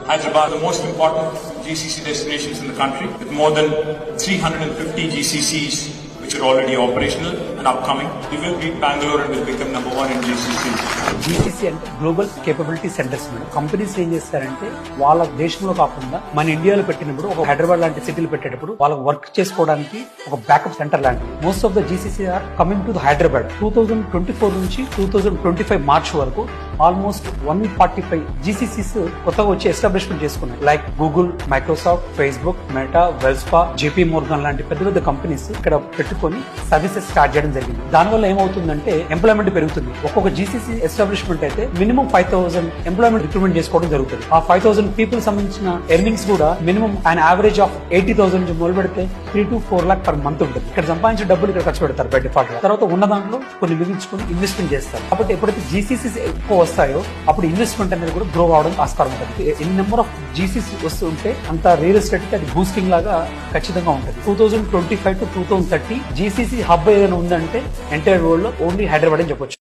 Hyderabad, the most important GCC destinations in the country, with more than 350 GCCs which are already operational and upcoming. We will beat Bangalore and will become number one in GCC. GCC అంటే global capability centres. Companies ఏం చేస్తారంటే వాళ్ళ దేశంలో కాకుండా మన ఇండియాలో పెట్టినప్పుడు ఒక హైదరాబాద్ లాంటి సిటీలు పెట్టేటప్పుడు వాళ్ళకి వర్క్ చేసుకోవడానికి ఒక బ్యాకప్ సెంటర్ లాంటిది. Most of the GCC are coming to the Hyderabad. 2024 నుంచి 2025 మార్చ్ వరకు ఆల్మోస్ట్ 145 జీసీసీస్ కొత్తగా వచ్చి ఎస్టాబ్లిష్మెంట్ చేసుకున్నాయి. Like Google, Microsoft, Facebook, Meta, వెల్స్పా, జేపీ మోర్గన్ లాంటి పెద్ద పెద్ద కంపెనీస్ ఇక్కడ పెట్టుకొని సర్వీసెస్ స్టార్ట్ చేయడం జరిగింది. దానివల్ల ఏమవుతుందంటే ఎంప్లాయ్మెంట్ పెరుగుతుంది. ఒక్కొక్క జీసీసీ ఎస్టాబ్లిష్మెంట్ అయితే మినిమం 5,000 ఎంప్లాయ్మెంట్ రిక్రూట్మెంట్ చేసుకోవడం జరుగుతుంది. ఆ 5,000 పీపుల్ సంబంధించిన ఎర్నింగ్స్ కూడా మినిమం అండ్ యావరేజ్ ఆఫ్ 80,000 నుంచి మొదలు పెడితే 3 to 4 lakh పర్ మంత్ ఉంటుంది. ఇక్కడ సంపాదించిన డబ్బులు ఇక్కడ ఖర్చు పెడతారు బై డిఫాల్ట్. తర్వాత ఉన్న దాంట్లో కొన్ని మిగిల్చుకుని ఇన్వెస్ట్మెంట్ చేస్తారు. కాబట్టి ఎప్పుడైతే జీసీసీ ఎక్కువ వస్తాయో అప్పుడు ఇన్వెస్ట్మెంట్ అనేది కూడా గ్రో అవడం ఆస్కారం ఉంటుంది. ఎన్ని నెంబర్ ఆఫ్ జీసీసీ వస్తుంటే అంత రియల్ ఎస్టేట్ కి అది బూస్టింగ్ లాగా ఖచ్చితంగా ఉంటుంది. 2025 to 2030 జీసీసీ హబ్ ఏదైనా ఉందంటే ఎంటైర్ వరల్డ్ లో ఓన్లీ హైదరాబాద్ అని చెప్పొచ్చు.